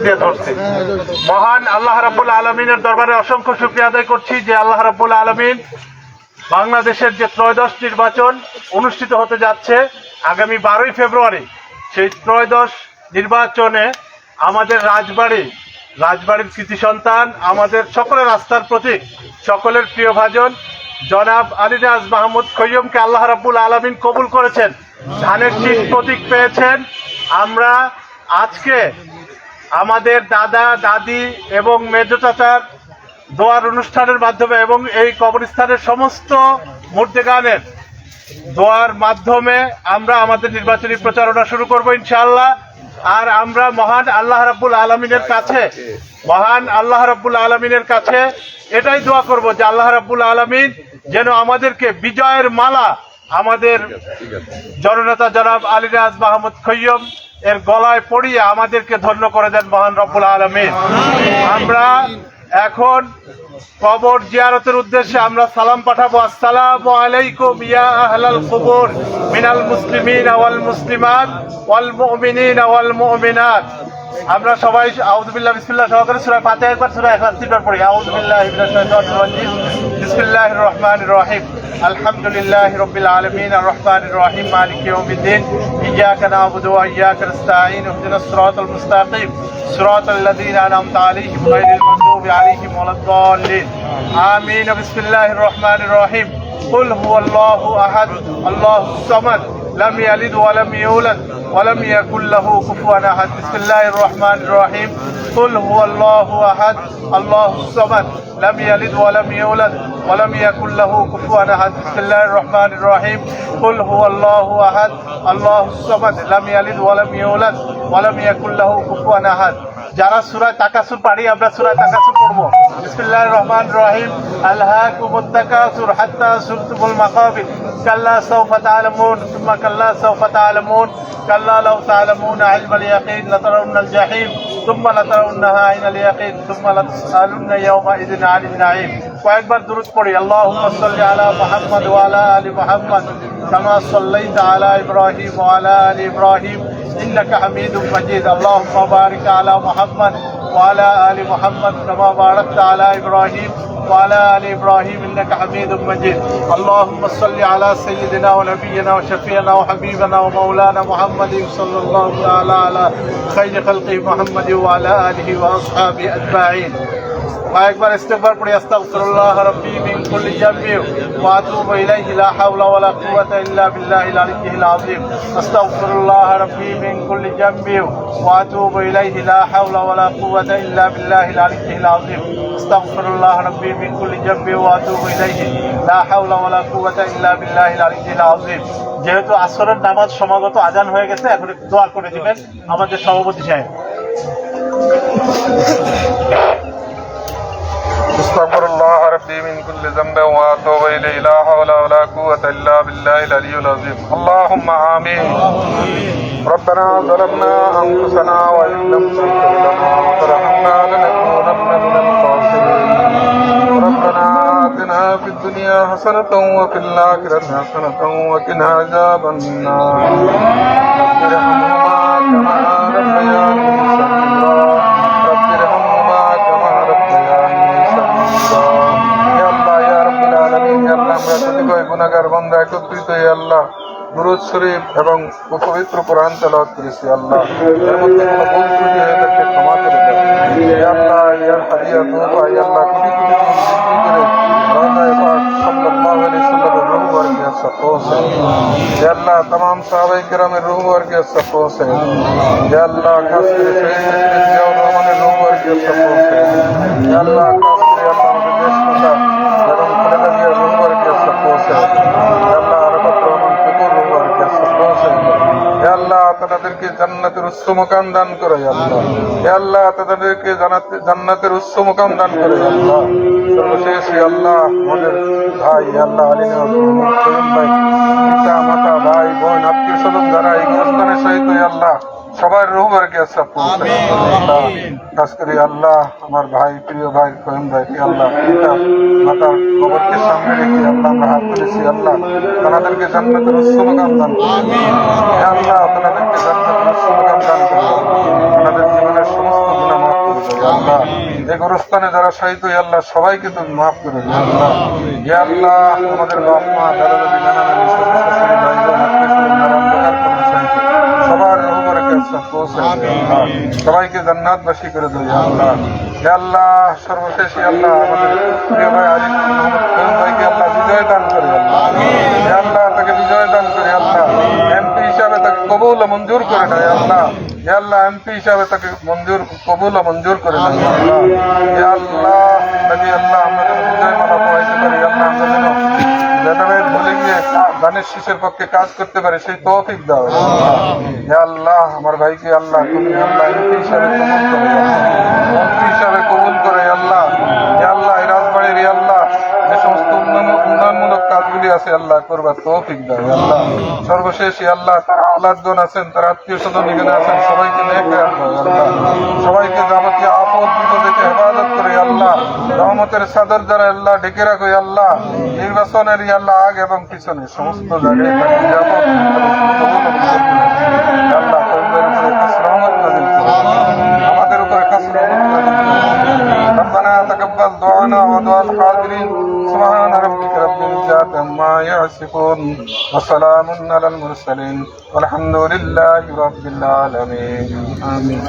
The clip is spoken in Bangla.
দিয়ে ধরছে। মহান আল্লাহ রাব্বুল আলামিনের দরবারে অসংখ্য শুকরিয়া আদায় করছি যে আল্লাহ রাব্বুল আলামিন বাংলাদেশের যে ত্রয়োদশ নির্বাচন অনুষ্ঠিত হতে যাচ্ছে আগামী 12ই ফেব্রুয়ারি, সেই ত্রয়োদশ নির্বাচনে আমাদের রাজবাড়ির কৃতি সন্তান, আমাদের সকলের আস্থার প্রতীক, সকলের প্রিয়ভাজন জনাব আলিরাজ মাহমুদ খৈয়মকে আল্লাহ রাব্বুল আলামিন কবুল করেছেন, ধানের শীষ প্রতীক পেয়েছেন। আমরা আজকে আমাদের দাদা দাদি এবং মেজ চাচার দোয়ার অনুষ্ঠানের মাধ্যমে এবং এই কবরস্থানের সমস্ত মুর্দেগানের দোয়ার মাধ্যমে আমরা আমাদের নির্বাচনী প্রচারণা শুরু করব ইনশাআল্লাহ। আর আমরা মহান আল্লাহ রাব্বুল আলামিনের কাছে এটাই দোয়া করব যে আল্লাহ রাব্বুল আলামিন যেন আমাদেরকে বিজয়ের মালা আমাদের জননেতা জনাব আলিরাজ মাহমুদ খৈয়ম এর গলায় পড়িয়ে আমাদেরকে ধন্য করে দেন মহান রব্বুল আলামিন। আমরা এখন কবর জিয়ারতের উদ্দেশ্যে আমরা সালাম পাঠাবো। আসসালামু আলাইকুম ইয়া আহলাল কুবুর মিনাল মুসলিমিন ওয়াল মুসলিমাত ওয়াল মুমিনিন ওয়াল মুমিনাত। আমরা সবাই আউযু বিল্লাহি বিসমিল্লাহ সহকারে সূরা ফাতিহা একবার সূরা ইখলাস তিনবার পড়ি। আউযু বিল্লাহি মিনাশ শাইতানির রাজিম। বিসমিল্লাহির রহমানির রহিম। আলহামদুলিল্লাহি রাব্বিল আলামিন আর রহমানির রহিম মালিকি ইয়াউমিদ্দিন। ইয়্যাকা না'বুদু ওয়া ইয়্যাকা নাস্তাঈন। ইহদিনাস সিরাতাল মুস্তাকিম সিরাতাল লাযীনা আন'আমতা আলাইহিম গায়রিল মাগদুবি আলাইহিম ওয়ালাদ-দাল্লিন। আমিন। বিসমিল্লাহির রহমানির রহিম। কুল হুয়াল্লাহু আহাদ আল্লাহুস সামাদ লাম ইয়ালিদ ওয়া লাম ইউলাদ ولم يكن له كفوا احد. بسم الله الرحمن الرحيم. قل هو الله احد الله الصمد لم يلد ولم يولد ولم يكن له كفوا احد. بسم الله الرحمن الرحيم. قل هو الله احد الله الصمد لم يلد ولم يولد ولم يكن له كفوا احد. যারা সূরা তাকাসুর পারি আমরা সূরা তাকাসুর পড়ব। বিসমিল্লাহির রহমানির রহিম। আলহাকুমুত তাকাসুর হাত্তা যুরতুমুল মাকাবির কাল্লা সাওফা তা'লামুন সুম্মা কাল্লা সাওফা তা'লামুন কাল্লা লাউ তা'লামুনা ইলমাল ইয়াকিন লাতারাউন্নাল জাহিম সুম্মা লাতারাউন্নাহা আইনাল ইয়াকিন সুম্মা লাতুসআলুন্না ইয়াওমা ইযিন আনিন নাঈম। কয়েকবার দুরূদ পড়ি। আল্লাহুম্মা সাল্লি আলা মুহাম্মাদ ওয়া আলা আলি মুহাম্মাদ কামা সাল্লাইতা আলা ইব্রাহিম ওয়া আলা আলি ইব্রাহিম إنك حميد مجيد. اللهم بارك على محمد وعلى آل محمد كما باركت على إبراهيم وعلى آل إبراهيم إنك حميد مجيد. اللهم صل على سيدنا ونبينا وشفيعنا وحبيبنا ومولانا محمد صلى الله تعالى على خير خلقه محمد وعلى آله وأصحابه أجمعين. وأكبر استغفار পড়ি। আস্তাগফিরুল্লাহ রাব্বি মিন কুল্লি যামবি ওয়া আতুবু ইলাইহি লা হাওলা ওয়া লা কুওয়াতা ইল্লা বিল্লাহিল আলিয়্যিল আযীম। আস্তাগফিরুল্লাহ রাব্বি মিন কুল্লি যামবি ওয়া আতুবু ইলাইহি লা হাওলা ওয়া লা কুওয়াতা ইল্লা বিল্লাহিল আলিয়্যিল আযীম। আস্তাগফিরুল্লাহ রাব্বি মিন কুল্লি যামবি ওয়া আতুবু ইলাইহি লা হাওলা ওয়া লা কুওয়াতা ইল্লা বিল্লাহিল আলিয়্যিল আযীম। যেহেতু আসরের নামাজ সমাগত আজান হয়ে গেছে, এখন একটু দোয়া করে দিবেন আমাদের সভাপতি সাহেব। استغفر الله ربي من كل ذنب واتوب اليه لا حول ولا قوه الا بالله العلي العظيم. اللهم امين. ربنا ظلمنا انفسنا وان لم تغفر لنا وترحمنا لنكونن من الخاسرين. ربنا آتنا في الدنيا حسنة وفي الآخرة حسنة وقنا عذاب النار. رب ارحمهما كما ربياني صغيرا. رب ارحمهما كما ربياني صغيرا. يا الله يا رب العالمين. يا الله আমরা প্রতিটি গুনাহগার বান্দা একত্রিত হে আল্লাহ দুরূদ শরীফ এবং পবিত্র কোরআন তেলাওয়াত করেছি আল্লাহ, এর মধ্যে কোনো ভুল ত্রুটি হয়ে থাকলে ক্ষমা করে দাও। ইয়া আল্লাহ ইয়া হাদিয়া তোবা ইয়া আল্লাহ কোটি কোটি জিকির করে রাজায়ে পাক সাল্লাল্লাহু আলাইহি সাল্লামের রূহ বরকে সব পৌঁছে। ইয়া আল্লাহ तमाम সাহাবায়ে কেরামের রূহ বরকে সব পৌঁছে। ইয়া আল্লাহ খাস করে শহীদ জিয়াউর রহমানের রূহ বরকে সব পৌঁছে। ইয়া আল্লাহ খাস করে আল্লাহ আমাদের দেশ নেতা এবং খালেদা জিয়ার রূহ বরকে সব পৌঁছে। ইয়া আল্লাহ আরাফাত রহমান কুকুর রূহ বরকে সব পৌঁছে। ইয়া আল্লাহ তাদেরকে জান্নাতের উচ্চ মাকাম দান করে আল্লাহ। ইয়া আল্লাহ তাদেরকে জান্নাতের উচ্চ মাকাম দান করে আল্লাহ। সর্বশেষ আল্লাহ আমাদের ভাই আল্লাহ আলী নওয়াজ ভাই পিতা মাতা ভাই বোন আত্মীয় স্বজন যারা এই স্থানে শহীদ হয়ে আল্লাহ সবার রূহ বরকে সব পৌঁছে। খাস করে আল্লাহ আমার ভাই প্রিয় ভাই খোয়েম ভাই আল্লাহ পিতা মাতার কবরকে সামনে রেখে আল্লাহ আমরা হাত তুলেছি আল্লাহ তাদেরকে জান্নাতের উচ্চ মাকাম দান করে আল্লাহ তাদেরকে জান্নাতের উচ্চ মাকাম দান করে তাদের জীবনের এই গোরস্থানে যারা শহীদ হয়ে আল্লাহ সবাইকে তুমি মাফ করে দিও আল্লাহ। ইয়া আল্লাহ আমাদের বাপ মা দাদা দাদি নানা নানি শ্বশুর শাশুড়ি ভাই বোন আত্মীয় স্বজন যারা অন্ধকার করে শহীদ সবার উপরে সবাইকে জান্নাতবাসী করে দিও ইয়া আল্লাহ। ইয়া আল্লাহ সর্বশেষ ইয়া আল্লাহ আমাদের প্রিয় ভাই আরিফ মোহাম্মদ খান ভাইকে আল্লাহ বিজয় দান করে আল্লাহ। ইয়া আল্লাহ তাকে বিজয় দান করে আল্লাহ। এমপি হিসাবে তাকে কবুল ও মঞ্জুর করে দেয় আল্লাহ। ইয়া আল্লাহ এমপি হিসাবে তাকে কবুল ও মঞ্জুর করে দেয় আল্লাহ। ইয়া আল্লাহ তাকে আল্লাহ আমরা যেন বিজয় মালা পড়াইতে পারি আল্লাহ। আমরা যেন ভেদাভেদ ভুলে গিয়ে দানের শীষের পক্ষে কাজ করতে পারে সেই তৌফিক দাও ইয়া আল্লাহ। ইয়া আল্লাহ আমার ভাইকে আল্লাহ তুমি আল্লাহ এমপি হিসাবে কবুল করে মন্ত্রী হিসাবে কবুল করে আল্লাহ। ইয়া আল্লাহ এই রাজবাড়ির ইয়া আল্লাহ যে সমস্ত উন্নয়নমূলক কাজগুলি আছে আল্লাহ করবার তৌফিক দাও ইয়া আল্লাহ। সর্বশেষ ইয়া আল্লাহ তারা আওলাদগণ আছেন তারা আত্মীয় স্বজন এখানে আছেন সবাইকে নেক রাখো ইয়া আল্লাহ। সবাইকে যাবতীয় আপদ বিপদ থেকে হেফাজত করে ইয়া আল্লাহ। রহমতের চাদর দ্বারা আল্লাহ ঢেকে রাখো ইয়া আল্লাহ। নির্বাচনের ইয়া আল্লাহ আগ এবং পিছনে সমস্ত জায়গায় তাকে নিরাপদ আল্লাহ পরিবারের উপরে খাস রহমত নাযিল করো আমাদের উপরে খাস রহমত নাযিল করো। ربنا تقبل دعانا ودعاء الحاضرين سبحان ربك رب العزة عما يصفون وسلام على المرسلين والحمد لله رب العالمين آمين